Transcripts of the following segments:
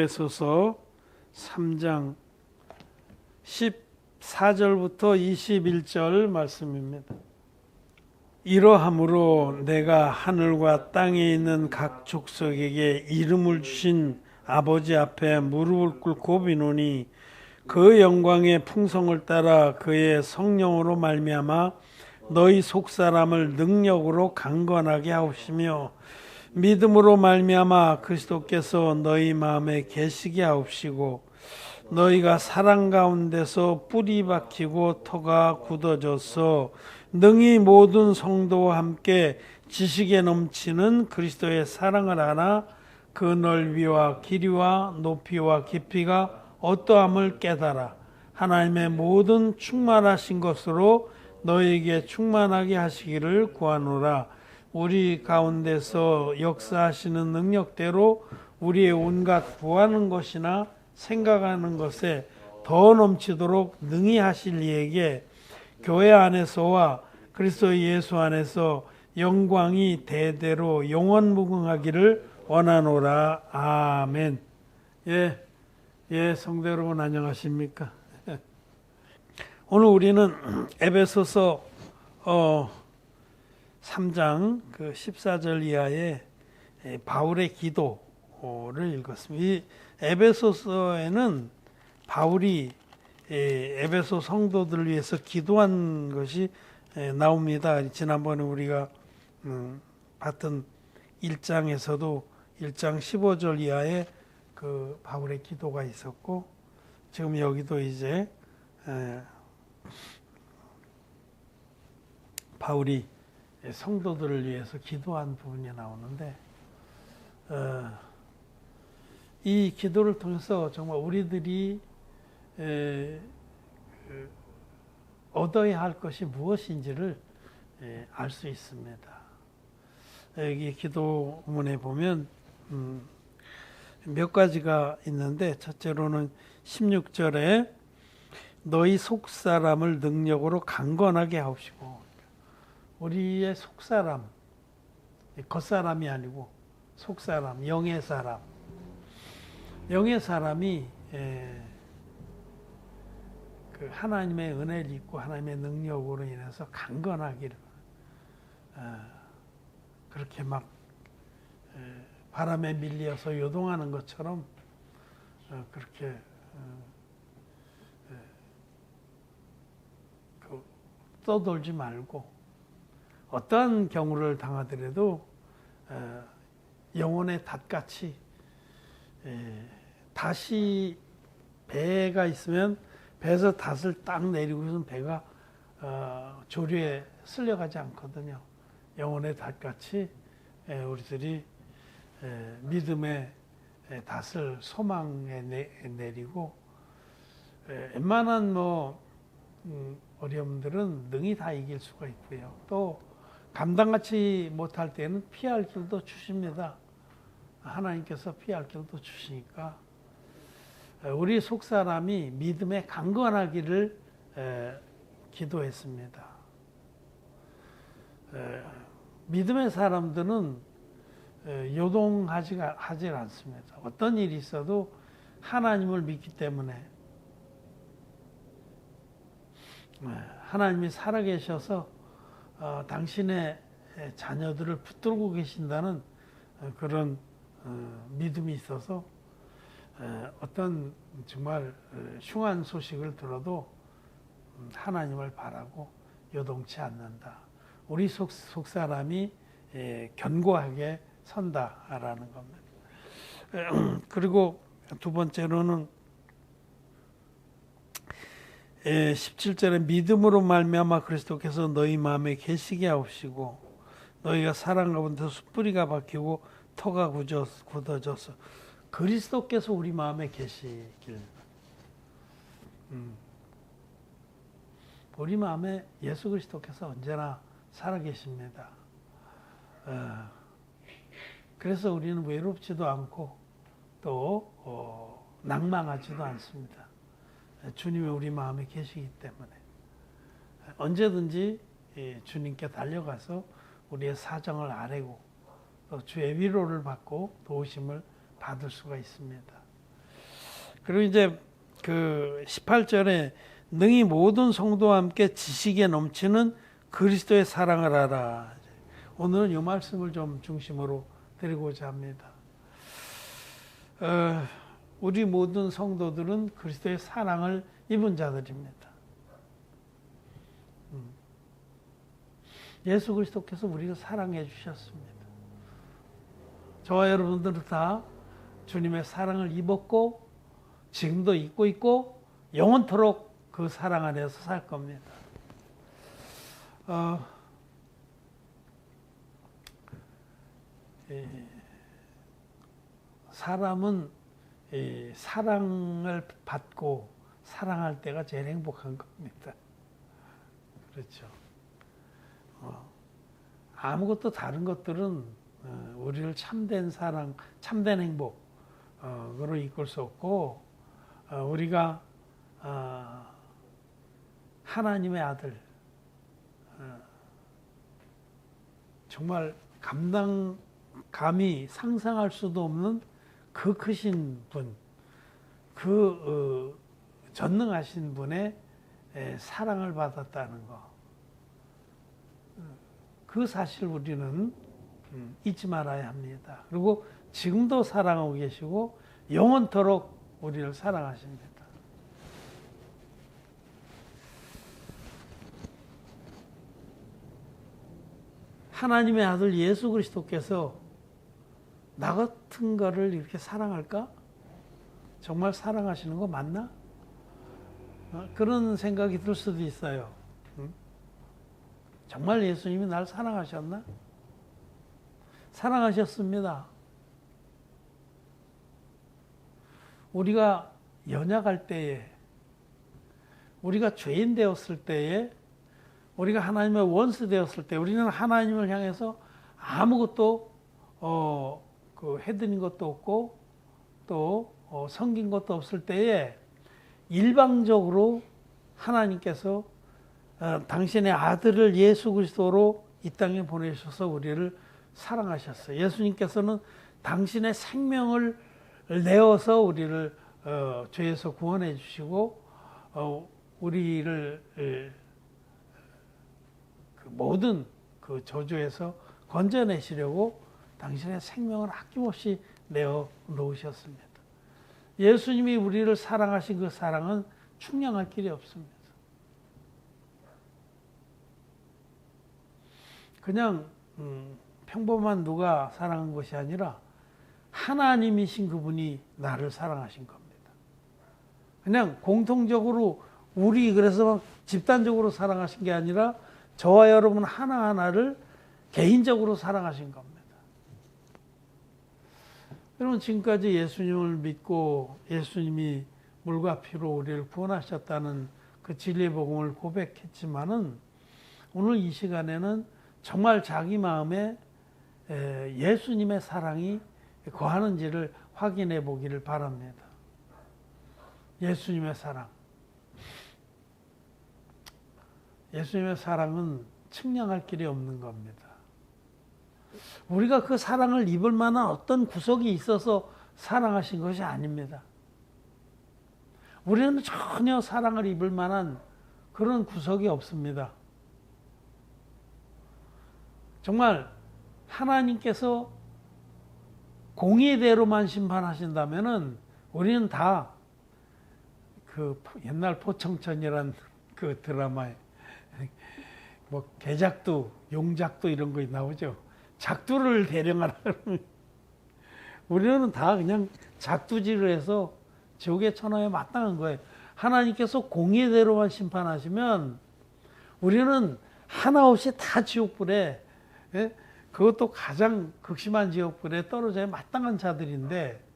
에베소서 3장 14절부터 21절 말씀입니다. 이러함으로 내가 하늘과 땅에 있는 각 족속에게 이름을 주신 아버지 앞에 무릎을 꿇고 비노니 그 영광의 풍성을 따라 그의 성령으로 말미암아 너희 속사람을 능력으로 강건하게 하옵시며 믿음으로 말미암아 그리스도께서 너희 마음에 계시게 하옵시고 너희가 사랑 가운데서 뿌리 박히고 터가 굳어져서 능히 모든 성도와 함께 지식에 넘치는 그리스도의 사랑을 알아 그 넓이와 길이와 높이와 깊이가 어떠함을 깨달아 하나님의 모든 충만하신 것으로 너희에게 충만하게 하시기를 구하노라. 우리 가운데서 역사하시는 능력대로 우리의 온갖 구하는 것이나 생각하는 것에 더 넘치도록 능히 하실 이에게 교회 안에서와 그리스도 예수 안에서 영광이 대대로 영원무궁하기를 원하노라. 아멘. 성도 여러분 안녕하십니까? 오늘 우리는 에베소서 3장 그 14절 이하의 바울의 기도를 읽었습니다. 이 에베소서에는 바울이 에베소 성도들을 위해서 기도한 것이 나옵니다. 지난번에 우리가 봤던 1장에서도 1장 15절 이하에 그 바울의 기도가 있었고 지금 여기도 이제 바울이 성도들을 위해서 기도한 부분이 나오는데 이 기도를 통해서 정말 우리들이 얻어야 할 것이 무엇인지를 알 수 있습니다. 여기 기도문에 보면 몇 가지가 있는데 첫째로는 16절에 너희 속사람을 능력으로 강건하게 하옵시고 우리의 속사람, 겉사람이 아니고 속사람, 영의 사람. 영의 사람이 그 하나님의 은혜를 입고 하나님의 능력으로 인해서 강건하기를 그렇게 막 바람에 밀려서 요동하는 것처럼 그렇게 떠돌지 말고 어떠한 경우를 당하더라도 영혼의 닷같이 닷이 배가 있으면 배에서 닷을 딱 내리고선 배가 조류에 쓸려가지 않거든요. 영혼의 닷같이 우리들이 믿음의 닷을 소망에 내리고 웬만한 어려움들은 능히 다 이길 수가 있고요. 또 감당하지 못할 때는 피할 길도 주십니다. 하나님께서 피할 길도 주시니까 우리 속사람이 믿음에 강건하기를 기도했습니다. 믿음의 사람들은 요동하지 않습니다. 어떤 일이 있어도 하나님을 믿기 때문에 하나님이 살아계셔서 당신의 자녀들을 붙들고 계신다는 그런 믿음이 있어서 어떤 정말 흉한 소식을 들어도 하나님을 바라고 요동치 않는다. 우리 속사람이 견고하게 선다라는 겁니다. 그리고 두 번째로는 17절에 믿음으로 말미암아 그리스도께서 너희 마음에 계시게 하옵시고 너희가 사랑 가운데서 뿌리가 박히고 터가 굳어져서 그리스도께서 우리 마음에 계시길. 우리 마음에 예수 그리스도께서 언제나 살아계십니다. 그래서 우리는 외롭지도 않고 또 낭망하지도 않습니다. 주님이 우리 마음에 계시기 때문에 언제든지 주님께 달려가서 우리의 사정을 아뢰고 또 주의 위로를 받고 도우심을 받을 수가 있습니다. 그리고 이제 그 18절에 능히 모든 성도와 함께 지식에 넘치는 그리스도의 사랑을 알아. 오늘은 이 말씀을 좀 중심으로 드리고자 합니다. 우리 모든 성도들은 그리스도의 사랑을 입은 자들입니다. 예수 그리스도께서 우리를 사랑해 주셨습니다. 저와 여러분들은 다 주님의 사랑을 입었고 지금도 입고 있고 영원토록 그 사랑 안에서 살 겁니다. 사람은 사랑을 받고 사랑할 때가 제일 행복한 겁니다. 그렇죠. 아무것도 다른 것들은 우리를 참된 사랑, 참된 행복으로 이끌 수 없고, 우리가 하나님의 아들, 정말 감히 상상할 수도 없는 그 크신 분, 그 전능하신 분의 사랑을 받았다는 거, 그 사실 우리는 잊지 말아야 합니다. 그리고 지금도 사랑하고 계시고 영원토록 우리를 사랑하십니다. 하나님의 아들 예수 그리스도께서 나 같은 거를 이렇게 사랑할까? 정말 사랑하시는 거 맞나? 그런 생각이 들 수도 있어요. 정말 예수님이 날 사랑하셨나? 사랑하셨습니다. 우리가 연약할 때에, 우리가 죄인 되었을 때에, 우리가 하나님의 원수 되었을 때, 우리는 하나님을 향해서 아무것도 해드린 것도 없고 또 섬긴 것도 없을 때에 일방적으로 하나님께서 당신의 아들을 예수 그리스도로 이 땅에 보내셔서 우리를 사랑하셨어요. 예수님께서는 당신의 생명을 내어서 우리를 죄에서 구원해 주시고 우리를 그 모든 그 저주에서 건져내시려고 당신의 생명을 아낌없이 내어 놓으셨습니다. 예수님이 우리를 사랑하신 그 사랑은 측량할 길이 없습니다. 그냥 평범한 누가 사랑한 것이 아니라 하나님이신 그분이 나를 사랑하신 겁니다. 그냥 공통적으로 우리 그래서 집단적으로 사랑하신 게 아니라 저와 여러분 하나하나를 개인적으로 사랑하신 겁니다. 여러분 지금까지 예수님을 믿고 예수님이 물과 피로 우리를 구원하셨다는 그 진리의 복음을 고백했지만은 오늘 이 시간에는 정말 자기 마음에 예수님의 사랑이 거하는지를 확인해 보기를 바랍니다. 예수님의 사랑. 예수님의 사랑은 측량할 길이 없는 겁니다. 우리가 그 사랑을 입을 만한 어떤 구석이 있어서 사랑하신 것이 아닙니다. 우리는 전혀 사랑을 입을 만한 그런 구석이 없습니다. 정말 하나님께서 공의대로만 심판하신다면은 우리는 다 그 옛날 포청천이란 그 드라마에 뭐 개작두, 용작두 이런 거 나오죠. 작두를 대령하라. 우리는 다 그냥 작두질을 해서 지옥의 천하에 마땅한 거예요. 하나님께서 공의대로만 심판하시면 우리는 하나 없이 다 지옥불에, 그것도 가장 극심한 지옥불에 떨어져야 마땅한 자들인데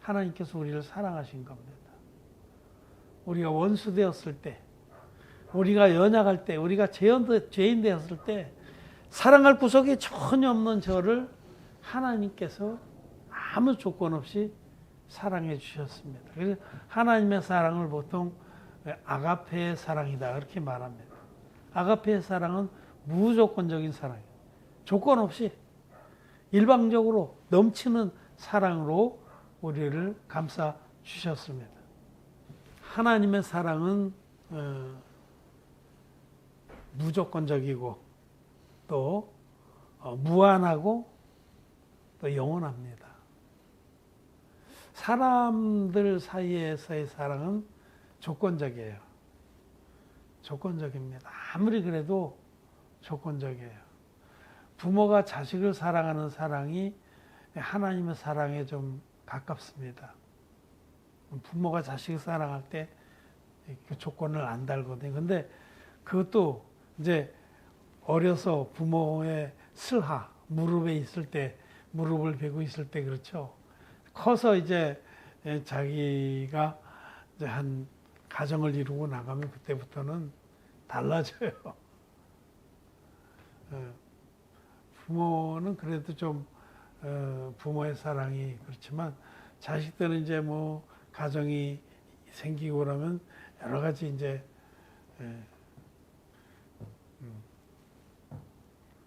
하나님께서 우리를 사랑하신 겁니다. 우리가 원수 되었을 때, 우리가 연약할 때, 우리가 죄인 되었을 때 사랑할 구석이 전혀 없는 저를 하나님께서 아무 조건 없이 사랑해 주셨습니다. 그래서 하나님의 사랑을 보통 아가페의 사랑이다 그렇게 말합니다. 아가페의 사랑은 무조건적인 사랑이에요. 조건 없이 일방적으로 넘치는 사랑으로 우리를 감싸 주셨습니다. 하나님의 사랑은 무조건적이고 또 무한하고 또 영원합니다. 사람들 사이에서의 사랑은 조건적이에요. 조건적입니다. 아무리 그래도 조건적이에요. 부모가 자식을 사랑하는 사랑이 하나님의 사랑에 좀 가깝습니다. 부모가 자식을 사랑할 때 그 조건을 안 달거든요. 근데 그것도 이제 어려서 부모의 슬하, 무릎에 있을 때, 무릎을 베고 있을 때 그렇죠. 커서 이제 자기가 이제 한 가정을 이루고 나가면 그때부터는 달라져요. 부모는 그래도 좀 부모의 사랑이 그렇지만 자식들은 이제 뭐 가정이 생기고 그러면 여러 가지 이제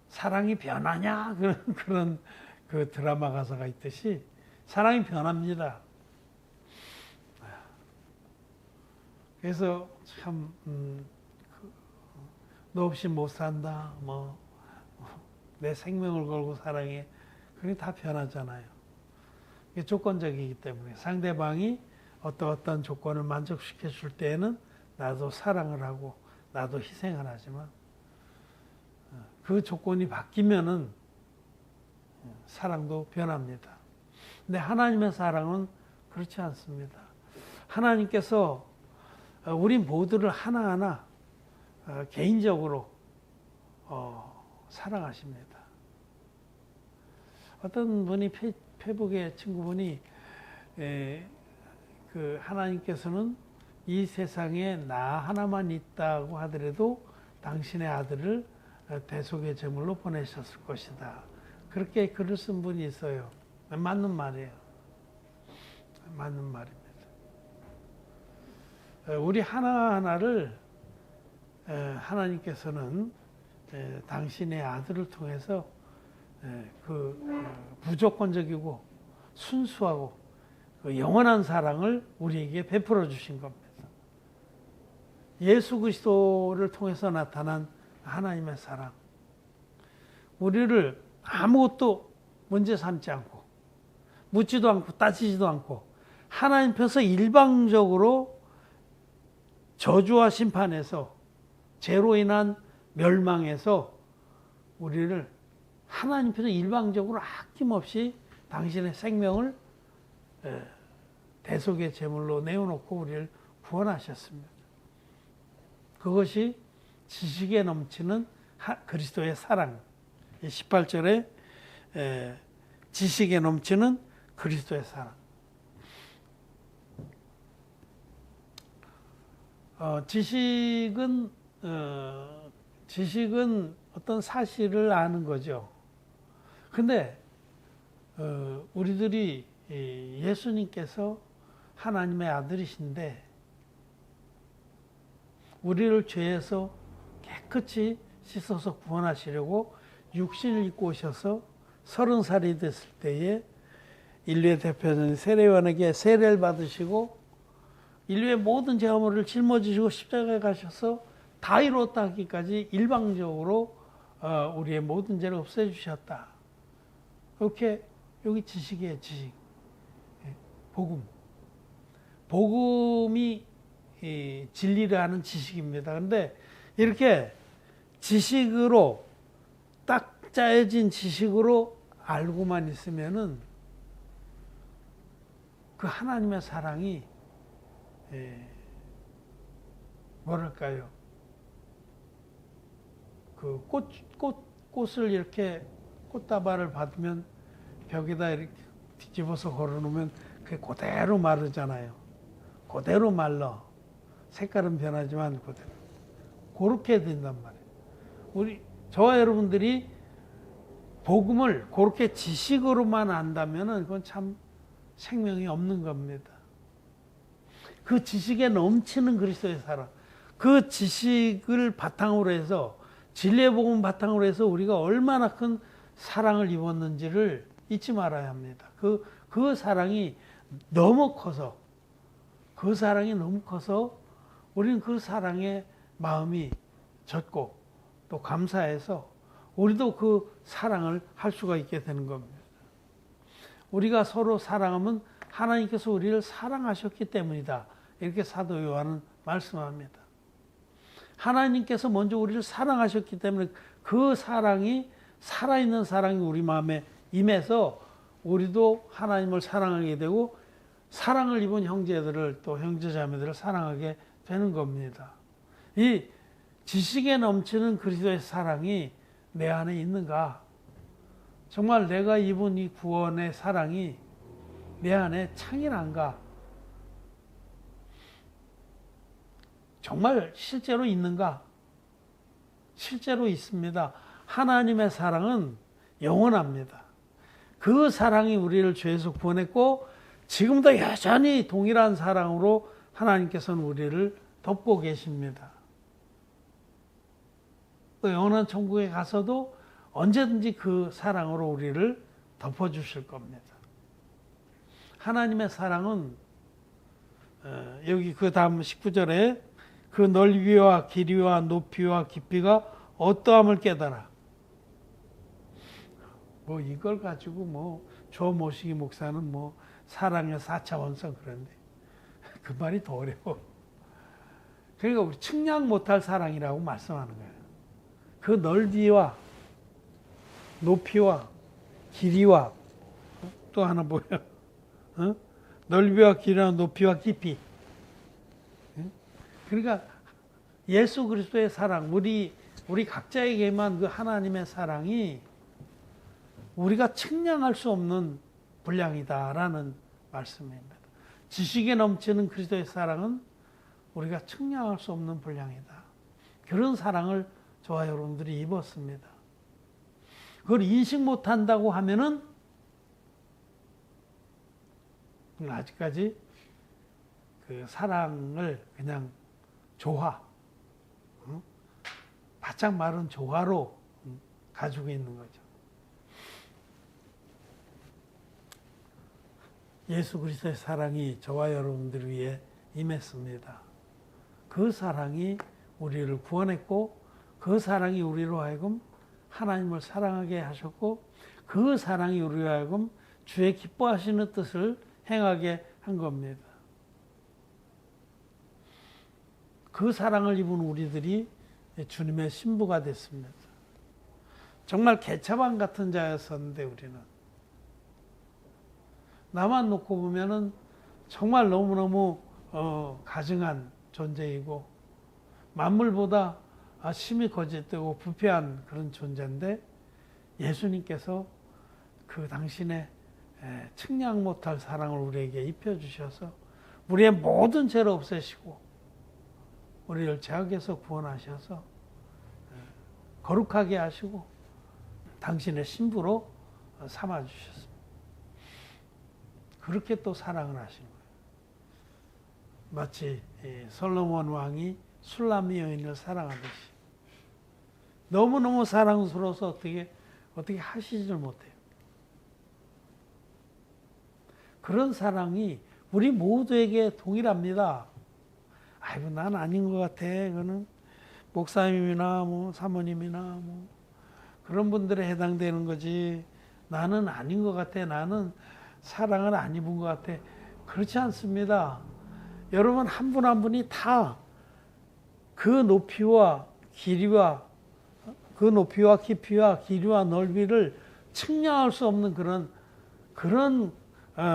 사랑이 변하냐 그런 그 드라마 가사가 있듯이 사랑이 변합니다. 그래서 참 너 없이 못 산다, 뭐 내 생명을 걸고 사랑해, 그게 다 변하잖아요. 이게 조건적이기 때문에 상대방이 어떤 조건을 만족시켜 줄 때에는 나도 사랑을 하고 나도 희생을 하지만 그 조건이 바뀌면은 사랑도 변합니다. 근데 하나님의 사랑은 그렇지 않습니다. 하나님께서 우리 모두를 하나하나 개인적으로 사랑하십니다. 어떤 분이 페북의 친구분이 그 하나님께서는 이 세상에 나 하나만 있다고 하더라도 당신의 아들을 대속의 제물로 보내셨을 것이다. 그렇게 글을 쓴 분이 있어요. 맞는 말이에요. 맞는 말입니다. 우리 하나하나를 하나님께서는 당신의 아들을 통해서 그 무조건적이고 순수하고 그 영원한 사랑을 우리에게 베풀어 주신 겁니다. 예수 그리스도를 통해서 나타난 하나님의 사랑. 우리를 아무것도 문제 삼지 않고 묻지도 않고 따지지도 않고 하나님 펴서 일방적으로 저주와 심판에서 죄로 인한 멸망에서 우리를 하나님 펴서 일방적으로 아낌없이 당신의 생명을 대속의 제물로 내어놓고 우리를 구원하셨습니다. 그것이 지식에 넘치는 그리스도의 사랑. 18절에 지식에 넘치는 그리스도의 사랑. 지식은 어떤 사실을 아는 거죠. 근데 우리들이 예수님께서 하나님의 아들이신데 우리를 죄에서 깨끗이 씻어서 구원하시려고 육신을 입고 오셔서 30살이 됐을 때에 인류의 대표는 세례요한에게 세례를 받으시고 인류의 모든 죄악물을 짊어지시고 십자가에 가셔서 다 이루었다 하기까지 일방적으로 우리의 모든 죄를 없애주셨다. 이렇게 여기 지식이에요. 지식. 복음. 복음이 진리를 아는 지식입니다. 그런데 이렇게 지식으로 딱 짜여진 지식으로 알고만 있으면은 그 하나님의 사랑이 뭐랄까요? 그 꽃을 이렇게 꽃다발을 받으면 벽에다 이렇게 뒤집어서 걸어놓으면 그게 그대로 마르잖아요. 그대로 말라. 색깔은 변하지만 그대로. 그렇게 된단 말이에요. 저와 여러분들이 복음을 그렇게 지식으로만 안다면은 그건 참 생명이 없는 겁니다. 그 지식에 넘치는 그리스도의 사랑, 그 지식을 바탕으로 해서 진리의 복음 바탕으로 해서 우리가 얼마나 큰 사랑을 입었는지를 잊지 말아야 합니다. 그 사랑이 너무 커서, 그 사랑이 너무 커서 우리는 그 사랑에 마음이 젖고 또 감사해서 우리도 그 사랑을 할 수가 있게 되는 겁니다. 우리가 서로 사랑하면 하나님께서 우리를 사랑하셨기 때문이다. 이렇게 사도 요한은 말씀합니다. 하나님께서 먼저 우리를 사랑하셨기 때문에 그 사랑이, 살아있는 사랑이 우리 마음에 임해서 우리도 하나님을 사랑하게 되고 사랑을 입은 형제들을, 또 형제자매들을 사랑하게 되는 겁니다. 이 지식에 넘치는 그리스도의 사랑이 내 안에 있는가? 정말 내가 입은 이 구원의 사랑이 내 안에 창일한가? 정말 실제로 있는가? 실제로 있습니다. 하나님의 사랑은 영원합니다. 그 사랑이 우리를 죄에서 구원했고 지금도 여전히 동일한 사랑으로 하나님께서는 우리를 덮고 계십니다. 또 영원한 천국에 가서도 언제든지 그 사랑으로 우리를 덮어주실 겁니다. 하나님의 사랑은 여기 그 다음 19절에 그 넓이와 길이와 높이와 깊이가 어떠함을 깨달아. 뭐 이걸 가지고 뭐 조모시기 목사는 뭐 사랑의 4차 원성 그런데 그 말이 더 어려워. 그러니까 우리 측량 못할 사랑이라고 말씀하는 거예요. 그 넓이와 높이와 길이와 또 하나 뭐야? 넓이와 길이와 높이와 깊이. 그러니까 예수 그리스도의 사랑, 우리 각자에게만 그 하나님의 사랑이 우리가 측량할 수 없는 분량이다라는 말씀입니다. 지식에 넘치는 그리스도의 사랑은 우리가 측량할 수 없는 분량이다. 그런 사랑을 저와 여러분들이 입었습니다. 그걸 인식 못한다고 하면은 아직까지 그 사랑을 그냥 조화, 바짝 마른 조화로 가지고 있는 거죠. 예수 그리스도의 사랑이 저와 여러분들 위해 임했습니다. 그 사랑이 우리를 구원했고 그 사랑이 우리로 하여금 하나님을 사랑하게 하셨고 그 사랑이 우리로 하여금 주의 기뻐하시는 뜻을 행하게 한 겁니다. 그 사랑을 입은 우리들이 주님의 신부가 됐습니다. 정말 개차반 같은 자였었는데 우리는 나만 놓고 보면은 정말 너무너무 가증한 존재이고 만물보다 심히 거짓되고 부패한 그런 존재인데 예수님께서 그 당신의 측량 못할 사랑을 우리에게 입혀주셔서 우리의 모든 죄를 없애시고 우리를 죄악에서 구원하셔서 거룩하게 하시고 당신의 신부로 삼아주셨습니다. 그렇게 또 사랑을 하신 거예요. 마치 솔로몬 왕이 술람미 여인을 사랑하듯이 너무너무 사랑스러워서 어떻게 하시질 못해요. 그런 사랑이 우리 모두에게 동일합니다. 아이고 난 아닌 것 같아. 그거는 목사님이나 뭐 사모님이나 뭐 그런 분들에 해당되는 거지. 나는 아닌 것 같아. 나는 사랑을 안 입은 것 같아. 그렇지 않습니다. 여러분 한 분 한 분이 다 그 높이와 길이와 그 높이와 깊이와 길이와 넓이를 측량할 수 없는 그런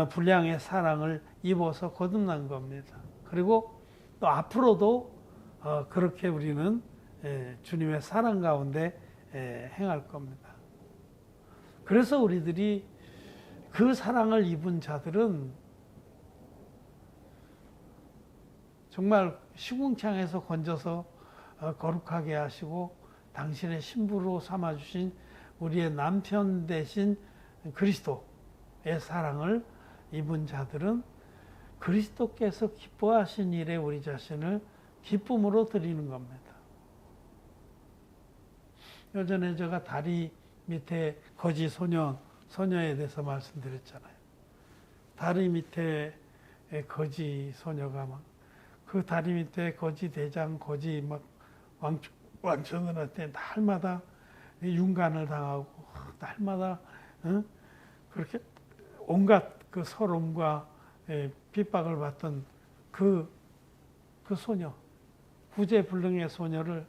분량의 사랑을 입어서 거듭난 겁니다. 그리고 또 앞으로도 그렇게 우리는 주님의 사랑 가운데 행할 겁니다. 그래서 우리들이 그 사랑을 입은 자들은 정말 시궁창에서 건져서 거룩하게 하시고 당신의 신부로 삼아주신 우리의 남편 되신 그리스도의 사랑을 입은 자들은 그리스도께서 기뻐하신 일에 우리 자신을 기쁨으로 드리는 겁니다. 예전에 제가 다리 밑에 거지 소녀에 대해서 말씀드렸잖아요. 다리 밑에 거지 소녀가 막 그 다리 밑에 거지 대장 거지 막 왕초들한테 날마다 윤간을 당하고 날마다 그렇게 온갖 그 서름과 핍박을 받던 그 소녀, 구제불능의 소녀를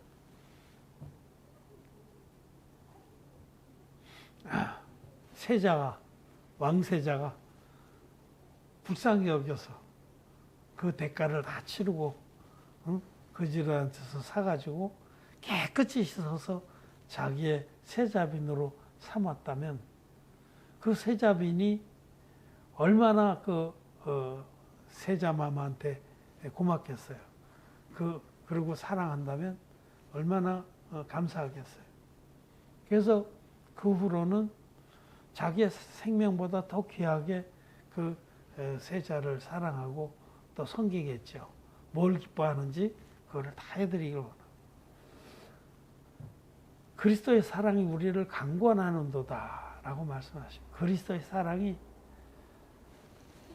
세자가, 왕세자가 불쌍히 여겨서 그 대가를 다 치르고 거지들한테서 사가지고 깨끗이 씻어서 자기의 세자빈으로 삼았다면 그 세자빈이 얼마나 그 세자마마한테 고맙겠어요. 그리고 사랑한다면 얼마나 감사하겠어요. 그래서 그 후로는 자기의 생명보다 더 귀하게 그 세자를 사랑하고 또 섬기겠죠. 뭘 기뻐하는지 그거를 다 해드리길 원합니다. 그리스도의 사랑이 우리를 강권하는도다라고 말씀하십니다. 그리스도의 사랑이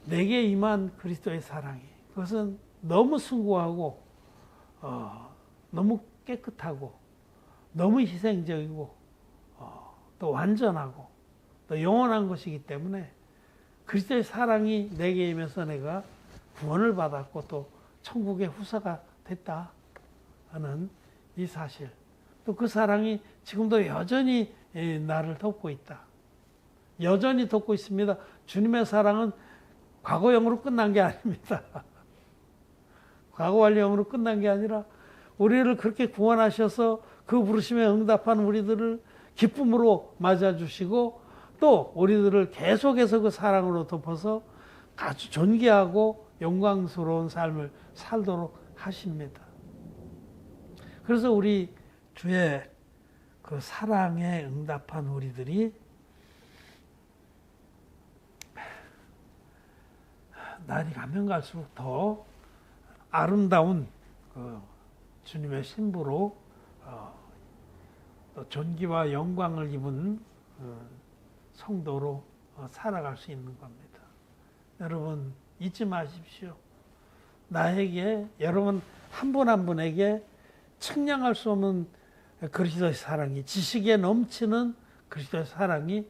내게 임한 그리스도의 사랑이 그것은 너무 숭고하고 너무 깨끗하고 너무 희생적이고 또 완전하고 또 영원한 것이기 때문에 그리스도의 사랑이 내게 임해서 내가 구원을 받았고 또 천국의 후사가 됐다 하는 이 사실, 또 그 사랑이 지금도 여전히 나를 돕고 있다. 여전히 돕고 있습니다. 주님의 사랑은 과거형으로 끝난 게 아닙니다. 과거 완료형으로 끝난 게 아니라 우리를 그렇게 구원하셔서 그 부르심에 응답한 우리들을 기쁨으로 맞아주시고 또 우리들을 계속해서 그 사랑으로 덮어서 아주 존귀하고 영광스러운 삶을 살도록 하십니다. 그래서 우리 주의 그 사랑에 응답한 우리들이 날이 가면 갈수록 더 아름다운 그 주님의 신부로 또 존귀와 영광을 입은 성도로 살아갈 수 있는 겁니다. 여러분 잊지 마십시오. 나에게 여러분 한 분 한 분에게 측량할 수 없는 그리스도의 사랑이, 지식에 넘치는 그리스도의 사랑이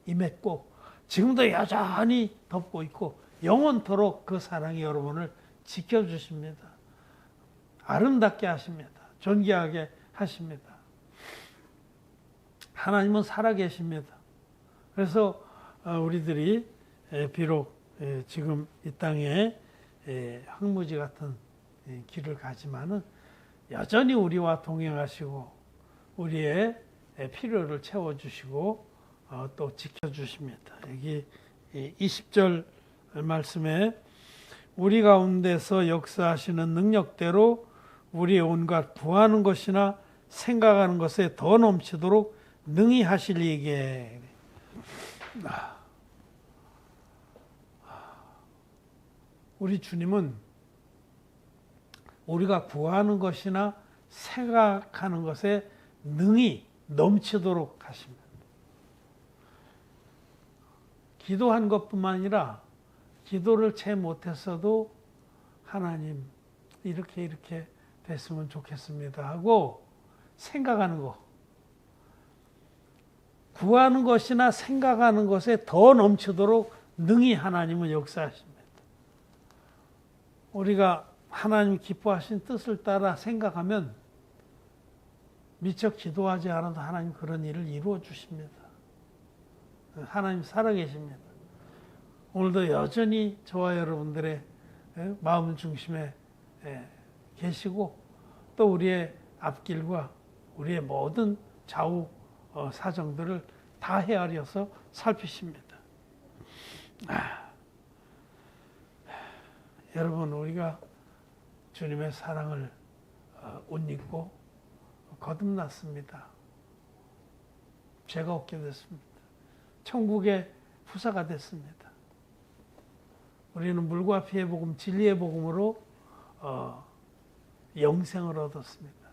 임했고 지금도 여전히 덮고 있고 영원토록 그 사랑이 여러분을 지켜주십니다. 아름답게 하십니다. 존귀하게 하십니다. 하나님은 살아계십니다. 그래서 우리들이 비록 지금 이 땅에 황무지 같은 길을 가지만은 여전히 우리와 동행하시고 우리의 필요를 채워주시고 또 지켜주십니다. 여기 20절 말씀에 우리 가운데서 역사하시는 능력대로 우리의 온갖 구하는 것이나 생각하는 것에 더 넘치도록 능히 하시리게. 우리 주님은 우리가 구하는 것이나 생각하는 것에 능히 넘치도록 하십니다. 기도한 것뿐만 아니라 기도를 채 못했어도 하나님 이렇게 됐으면 좋겠습니다 하고 생각하는 것, 구하는 것이나 생각하는 것에 더 넘치도록 능히 하나님은 역사하십니다. 우리가 하나님 기뻐하신 뜻을 따라 생각하면 미처 기도하지 않아도 하나님 그런 일을 이루어 주십니다. 하나님 살아계십니다. 오늘도 여전히 저와 여러분들의 마음 중심에 계시고 또 우리의 앞길과 우리의 모든 좌우 사정들을 다 헤아려서 살피십니다. 여러분 우리가 주님의 사랑을 옷입고 거듭났습니다. 죄가 없게 됐습니다. 천국의 후사가 됐습니다. 우리는 물과 피의 복음, 진리의 복음으로 영생을 얻었습니다.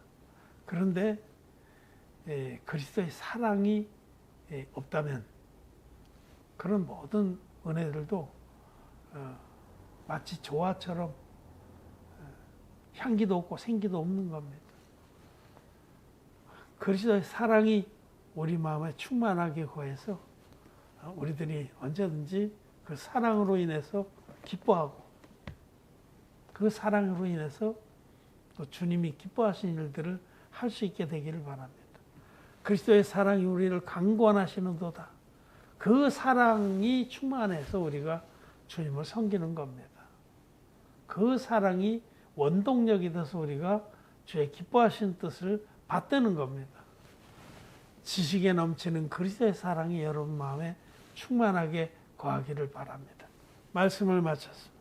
그런데 그리스도의 사랑이 없다면 그런 모든 은혜들도 마치 조화처럼 향기도 없고 생기도 없는 겁니다. 그리스도의 사랑이 우리 마음에 충만하게 거해서 우리들이 언제든지 그 사랑으로 인해서 기뻐하고 그 사랑으로 인해서 또 주님이 기뻐하신 일들을 할 수 있게 되기를 바랍니다. 그리스도의 사랑이 우리를 강권하시는도다. 그 사랑이 충만해서 우리가 주님을 섬기는 겁니다. 그 사랑이 원동력이 돼서 우리가 주의 기뻐하신 뜻을 받드는 겁니다. 지식에 넘치는 그리스도의 사랑이 여러분 마음에 충만하게 거하기를 바랍니다. 말씀을 마쳤습니다.